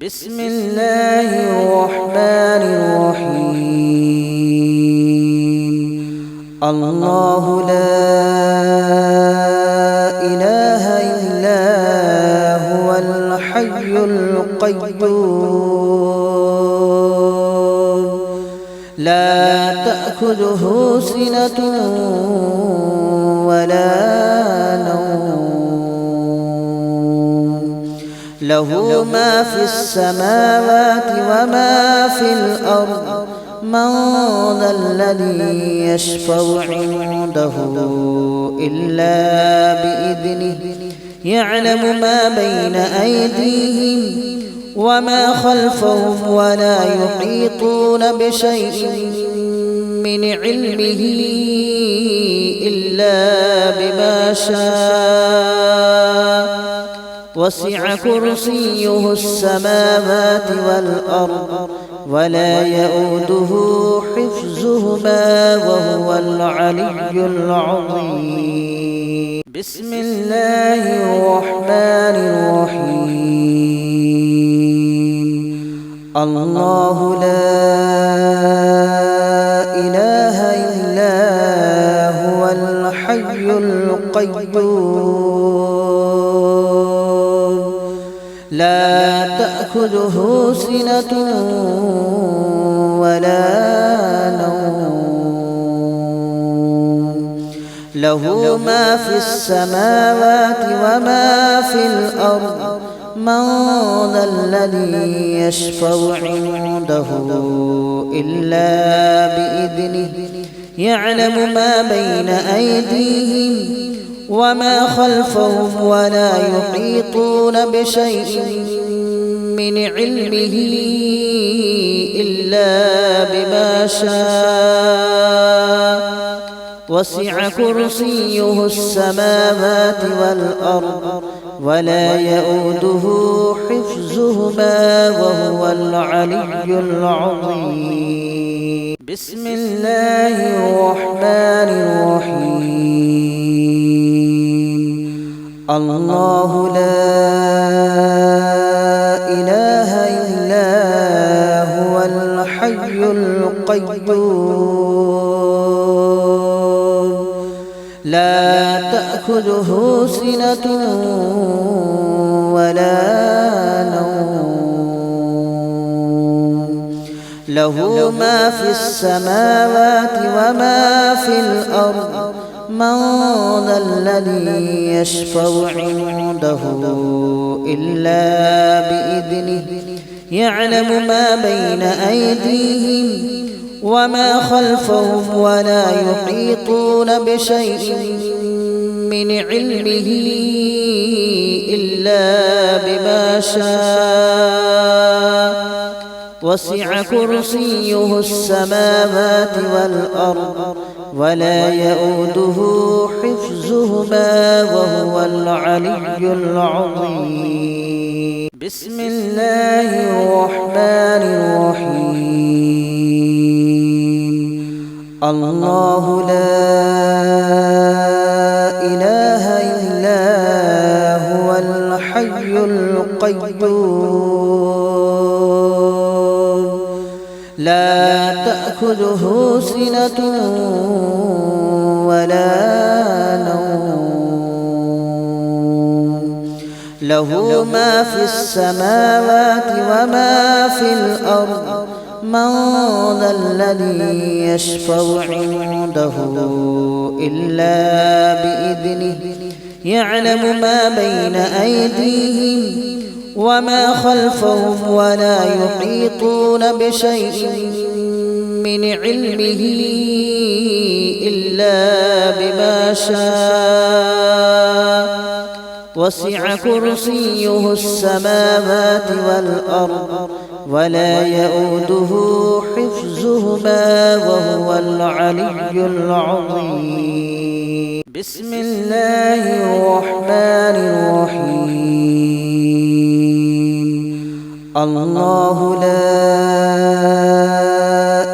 بسم الله الرحمن الرحيم. الله لا إله إلا هو الحي القيوم لا تأخذه سنة ولا نوم له ما في السماوات وما في الأرض من ذا الذي يشفع عنده إلا بإذنه يعلم ما بين أيديهم وما خلفهم ولا يحيطون بشيء من علمه إلا بما شاء وسع كرسيه السماوات والأرض ولا يؤوده حفظهما وهو العلي العظيم. بسم الله الرحمن الرحيم. الله لا إله إلا هو الحي القيوم لا تأخذه سنة ولا نوم له ما في السماوات وما في الأرض من ذا الذي يشفع عنده إلا بإذنه يعلم ما بين أيديهم وما خلفهم ولا يحيطون بشيء من علمه إلا بما شاء وسع كرسيه السماوات والأرض ولا يؤوده حفظهما وهو العلي العظيم. بسم الله الرحمن الرحيم. الله لا إله إلا هو الحي القيوم لا تأخذه سنة ولا نوم له ما في السماوات وما في الأرض من ذا الذي يشفع عنده إلا بإذنه يعلم ما بين أيديهم وما خلفهم ولا يحيطون بشيء من علمه إلا بما شاء وسع كرسيه السماوات والأرض ولا يؤوده حفظهما وهو العلي العظيم. بسم الله الرحمن الرحيم. الله لا إله إلا هو الحي القيوم لا تأخذه سنة ولا نوم له ما في السماوات وما في الأرض من ذا الذي يشفع عنده إلا بإذنه يعلم ما بين أيديهم وما خلفهم ولا يحيطون بشيء من علمه إلا بما شاء وسع كرسيه السماوات والأرض ولا يؤوده حفظهما وهو العلي العظيم. بسم الله الرحمن الرحيم. الله لا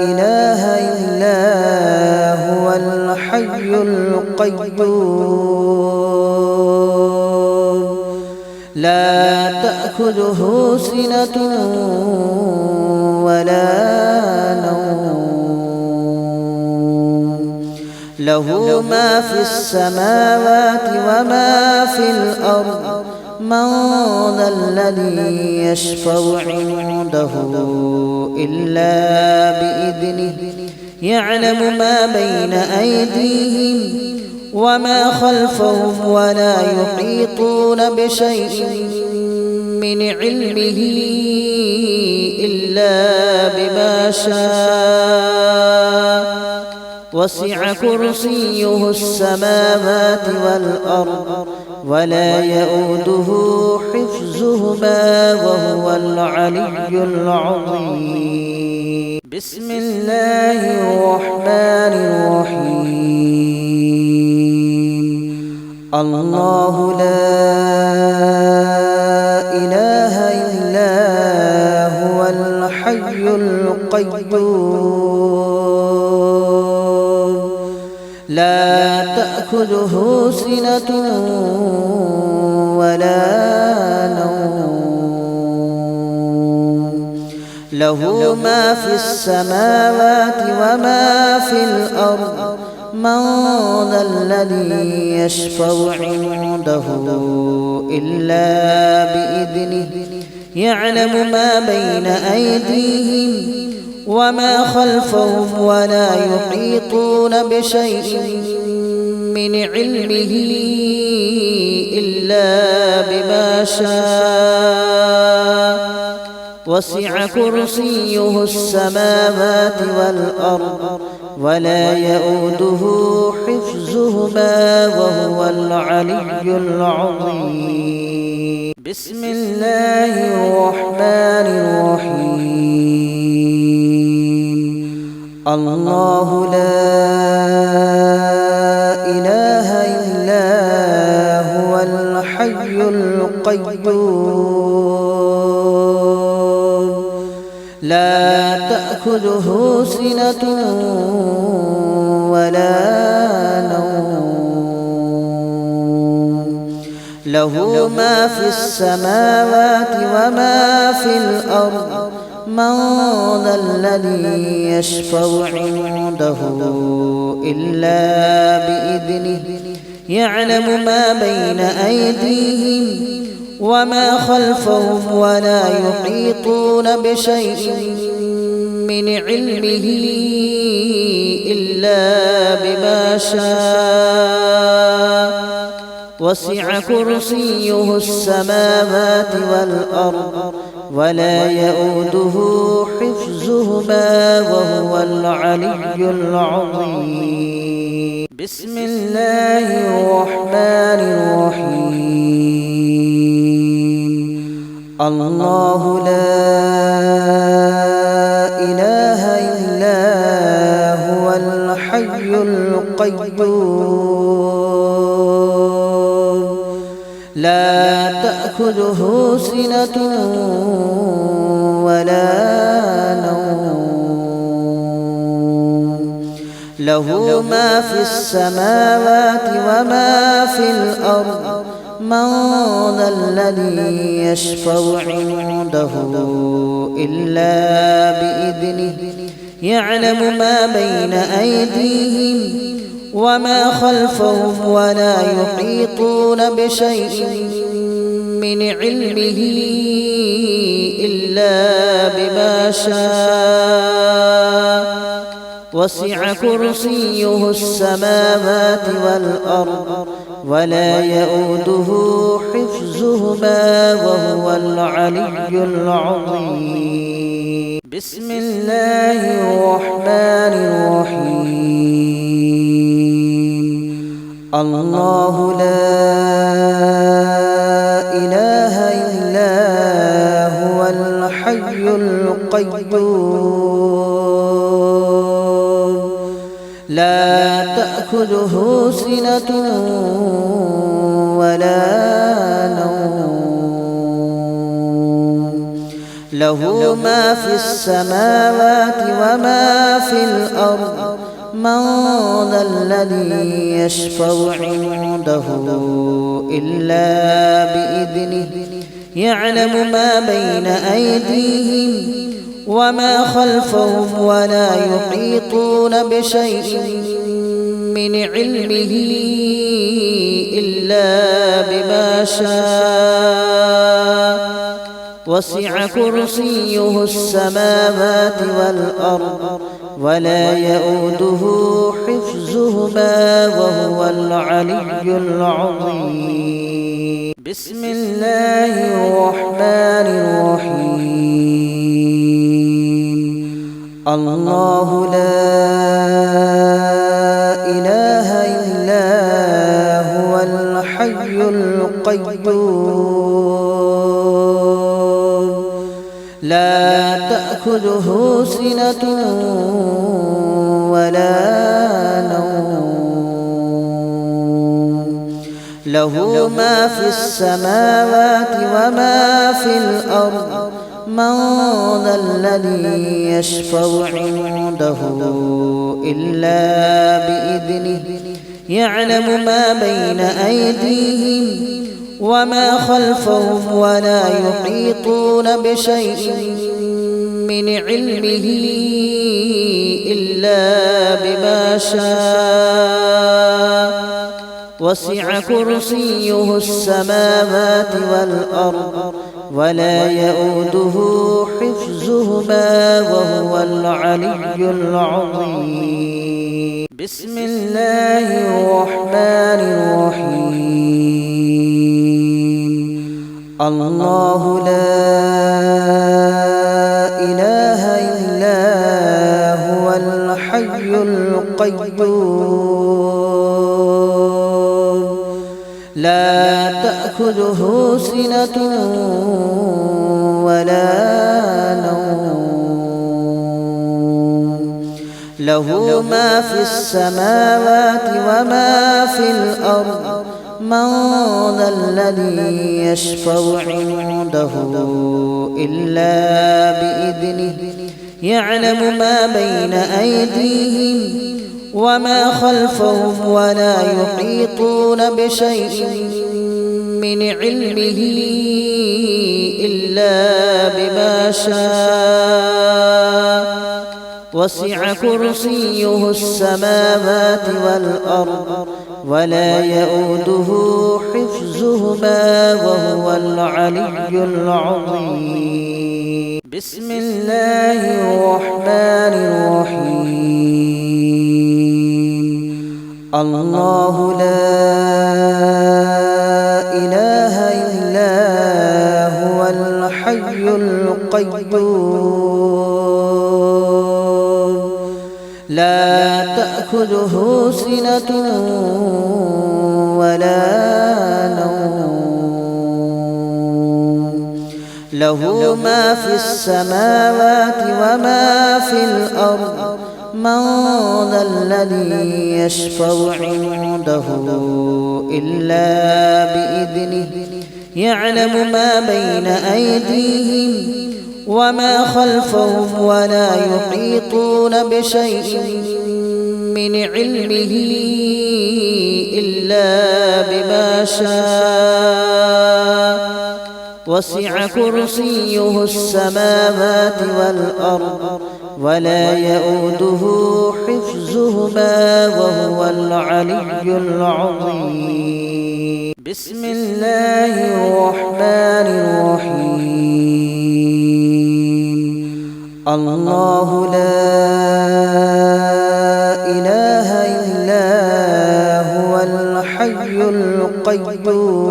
إله إلا هو الحي القيوم لا تأخذه سنة ولا نوم له ما في السماوات وما في الأرض من ذا الذي يشفع عنده إلا بإذنه يعلم ما بين أيديهم وما خلفهم ولا يحيطون بشيء من علمه إلا بما شاء وسع كرسيه السماوات والأرض ولا يؤوده حفظهما وهو العلي العظيم. بسم الله الرحمن الرحيم. الله لا إله إلا هو الحي القيوم لا تأخذه سنة ولا نوم له ما في السماوات وما في الأرض من ذا الذي يشفع عنده إلا بإذنه يعلم ما بين أيديهم وما خلفهم ولا يحيطون بشيء من علمه إلا بما شاء وسع كرسيه السماوات والأرض ولا يؤوده حفظهما وهو العلي العظيم. بسم الله الرحمن الرحيم. الله لا إله إلا هو الحي القيوم لا تأخذه سنة ولا نوم له ما في السماوات وما في الأرض من ذا الذي يشفع عنده إلا بإذنه يعلم ما بين أيديهم وما خلفهم ولا يحيطون بشيء من علمه إلا بما شاء وسع كرسيه السماوات والأرض ولا يؤوده حفظهما وهو العلي العظيم. بسم الله الرحمن الرحيم. الله لا إله إلا هو الحي القيوم لا تأخذه سنة ولا نوم له ما في السماوات وما في الأرض من ذا الذي يشفع عنده إلا بإذنه يعلم ما بين أيديهم وما خلفهم ولا يحيطون بشيء من علمه إلا بما شاء وسع كرسيه السماوات والأرض ولا يؤوده حفظهما وهو العلي العظيم. بسم الله الرحمن الرحيم. الله لا إله إلا هو الحي القيوم لا تأخذه سنة ولا نوم له ما في السماوات وما في الأرض من ذا الذي يشفع عنده إلا بإذنه يعلم ما بين أيديهم وما خلفهم ولا يحيطون بشيء من علمه إلا بما شاء وسع كرسيه السماوات والأرض ولا يؤوده حفظهما وهو العلي العظيم. بسم الله الرحمن الرحيم. الله لا إله إلا هو الحي القيوم لا تأخذه سنة ولا نوم له ما في السماوات وما في الأرض من ذا الذي يشفع عنده إلا بإذنه يعلم ما بين أيديهم وما خلفهم ولا يحيطون بشيء من علمه إلا بما شاء وسع كرسيه السماوات والأرض ولا يؤوده حفظهما وهو العلي العظيم. بسم الله الرحمن الرحيم. الله لا إله إلا هو الحي القيوم لا تأخذه سنة ولا نوم له ما في السماوات وما في الأرض من ذا الذي يشفع عنده إلا بإذنه يعلم ما بين أيديهم وما خلفهم ولا يحيطون بشيء من علمه إلا بما شاء وسع كرسيه السماوات والأرض ولا يؤوده حفظهما وهو العلي العظيم. بسم الله الرحمن الرحيم. الله لا إله إلا هو الحي القيوم لا تأخذه سنة ولا نوم له ما في السماوات وما في الأرض من ذا الذي يشفع عنده إلا بإذنه يعلم ما بين أيديهم وما خلفهم ولا يحيطون بشيء من علمه إلا بما شاء وسع كرسيه السماوات والأرض ولا يؤوده حفظهما وهو العلي العظيم. بسم الله الرحمن الرحيم. الله لا إله إلا هو الحي القيوم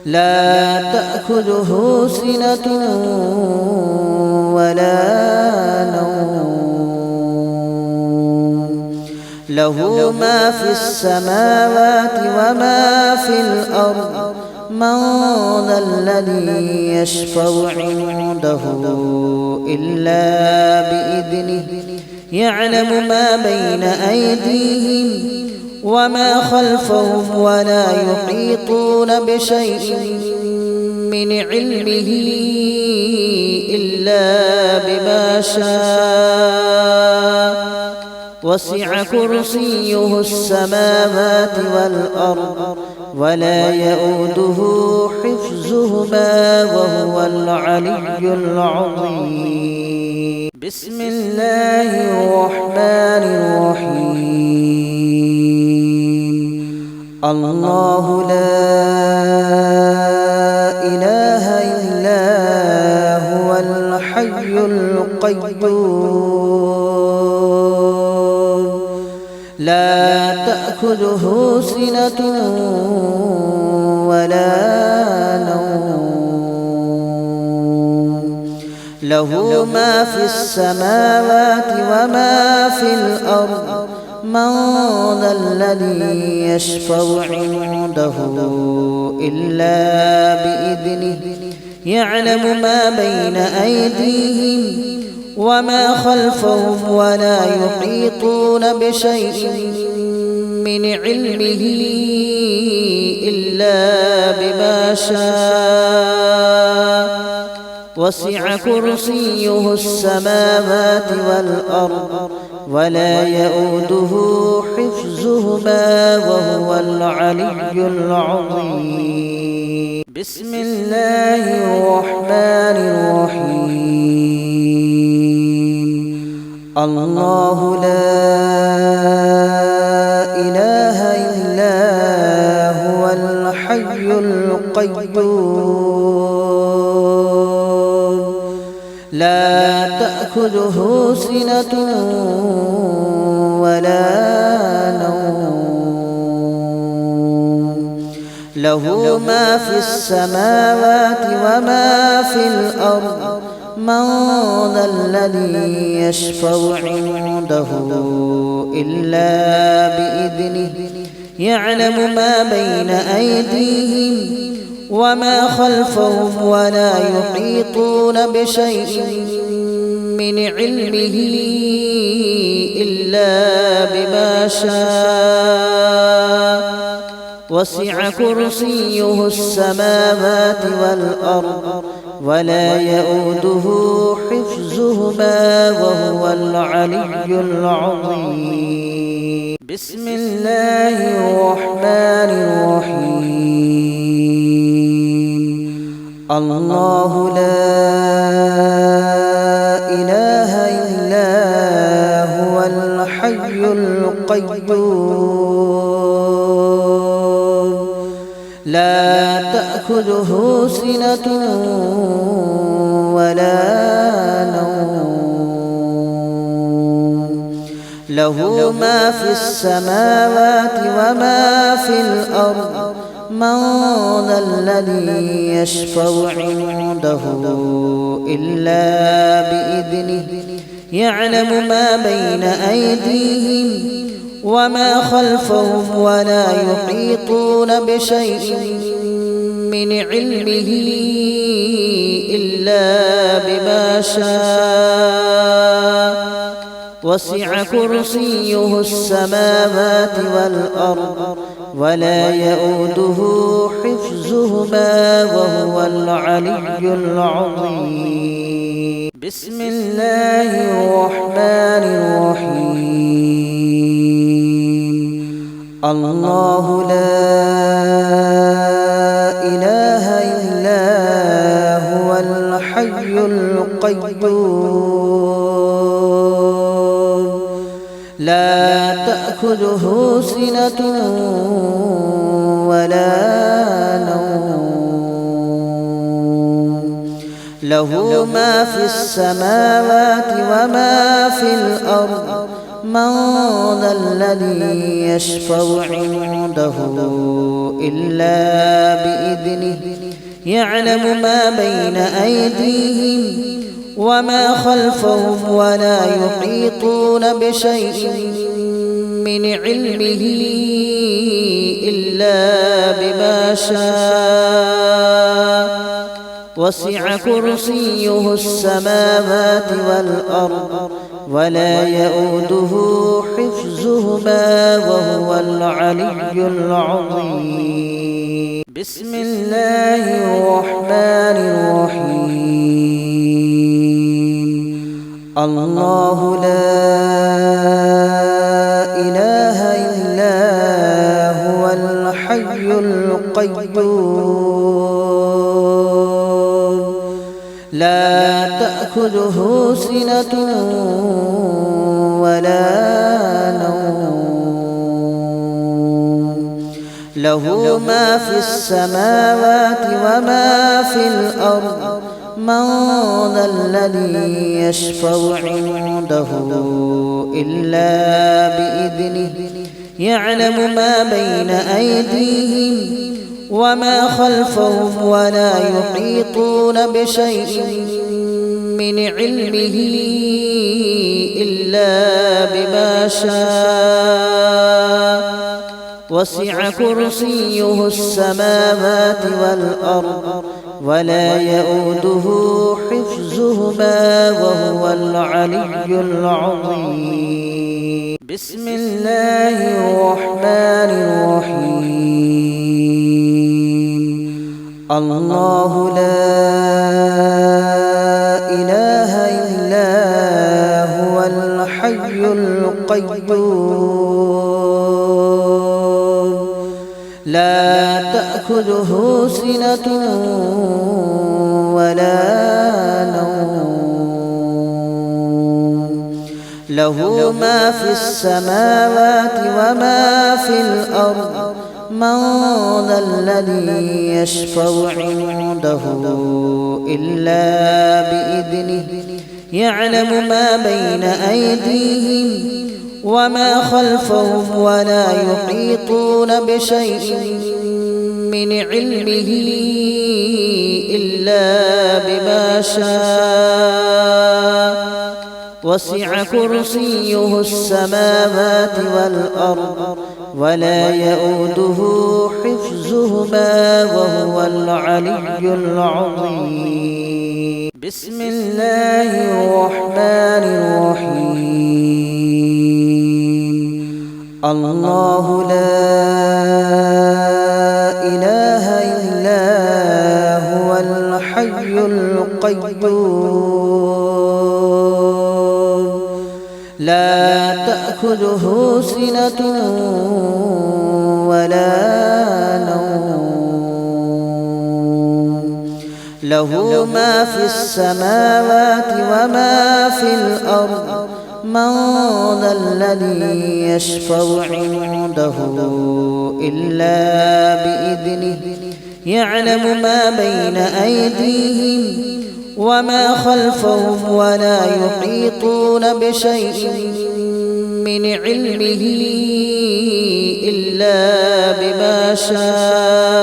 لا تأخذه سنة ولا نوم له ما في السماوات وما في الأرض من ذا الذي يشفع عنده إلا بإذنه يعلم ما بين أيديهم وما خلفهم ولا يحيطون بشيء من علمه إلا بما شاء وسع كرسيه السماوات والأرض ولا يؤوده حفظهما وهو العلي العظيم. بسم الله الرحمن الرحيم. الله لا إله إلا هو الحي القيوم لا تأخذه سنة ولا نوم له ما في السماوات وما في الأرض من ذا الذي يشفع عنده إلا بإذنه يعلم ما بين أيديهم وما خلفهم ولا يحيطون بشيء من علمه إلا بما شاء وسع كرسيه السماوات والأرض ولا يؤوده حفظهما وهو العلي العظيم. بسم الله الرحمن الرحيم. الله لا إله إلا هو الحي القيوم لا تأخذه سنة ولا نوم له ما في السماوات وما في الأرض من ذا الذي يشفع عنده إلا بإذنه يعلم ما بين أيديهم وما خلفهم ولا يحيطون بشيء من علمه إلا بما شاء وسع كرسيه السماوات والأرض ولا يؤوده حفظهما وهو العلي العظيم. بسم الله الرحمن الرحيم. الله لا إله إلا هو الحي القيوم لا تأخذه سنة ولا نوم له ما في السماوات وما في الأرض من ذا الذي يشفع عنده إلا بإذنه يعلم ما بين أيديهم وما خلفهم ولا يحيطون بشيء من علمه إلا بما شاء وسع كرسيه السماوات والأرض ولا يؤوده حفظهما وهو العلي العظيم. بسم الله الرحمن الرحيم. الله لا إله إلا هو الحي القيوم لا تأخذه سنة ولا نوم له ما في السماوات وما في الأرض من ذا الذي يشفع عنده إلا بإذنه يعلم ما بين أيديهم وما خلفهم ولا يحيطون بشيء من علمه إلا بما شاء وسع كرسيه السماوات والأرض ولا يؤوده حفظهما وهو العلي العظيم. بسم الله الرحمن الرحيم. الله لا إله إلا هو الحي القيوم لا تأخذه سنة ولا نوم له ما في السماوات وما في الأرض من ذا الذي يشفع عنده إلا بإذنه يعلم ما بين أيديهم وما خلفهم ولا يحيطون بشيء من علمه إلا بما شاء وسع كرسيه السماوات والأرض ولا يؤوده حفظهما وهو العلي العظيم بسم الله الرحمن الرحيم الله لا إله إلا هو الحي القيوم لا تأخذه سنة ولا نوم له ما في السماوات وما في الأرض من ذا الذي يشفع عنده إلا بإذنه يعلم ما بين أيديهم وما خلفهم ولا يحيطون بشيء من علمه إلا بما شاء وسع كرسيه السماوات والأرض ولا يؤوده حفظهما وهو العلي العظيم بسم الله الرحمن الرحيم الله لا إله إلا هو الحي القيوم لا تأخذه سنة ولا نوم له ما في السماوات وما في الأرض من ذا الذي يشفع عنده إلا بإذنه يعلم ما بين أيديهم وما خلفهم ولا يحيطون بشيء من علمه إلا بما شاء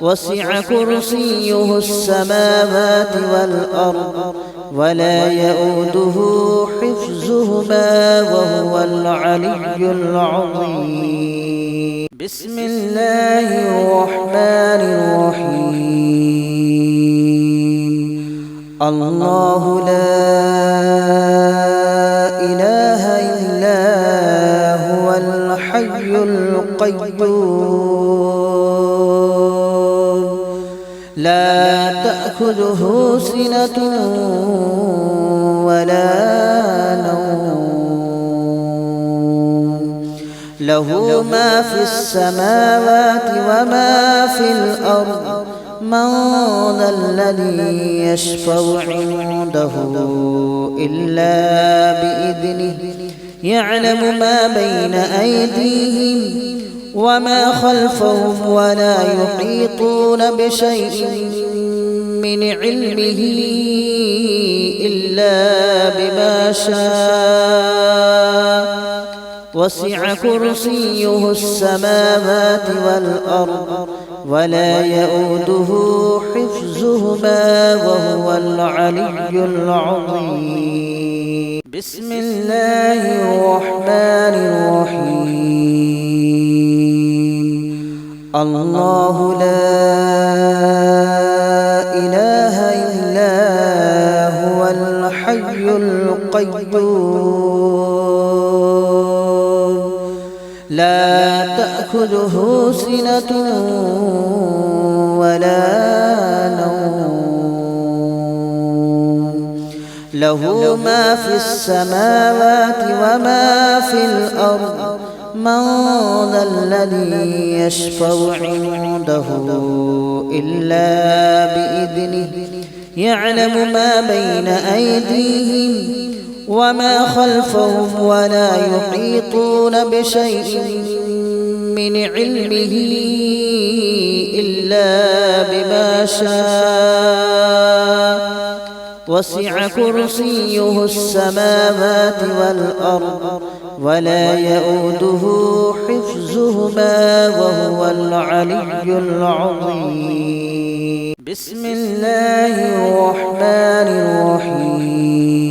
وسع كرسيه السماوات والأرض ولا يؤوده حفظهما وهو العلي العظيم بسم الله الرحمن الرحيم الله لا إله إلا هو الحي القيوم لا تأخذه سنة ولا نوم له ما في السماوات وما في الأرض من ذا الذي يشفع عنده إلا بإذنه يعلم ما بين أيديهم وما خلفهم ولا يحيطون بشيء من علمه إلا بما شاء وسع كرسيه السماوات والأرض ولا يؤوده حفظهما وهو العلي العظيم بسم الله الرحمن الرحيم الله لا إله إلا هو الحي القيوم لا تأخذه سنة ولا نوم له ما في السماوات وما في الأرض من ذا الذي يشفع عنده إلا بإذنه يعلم ما بين أيديهم وما خلفهم ولا يحيطون بشيء من علمه إلا بما شاء وسع كرسيه السماوات والأرض ولا يؤوده حفظهما وهو العلي العظيم. بسم الله الرحمن الرحيم.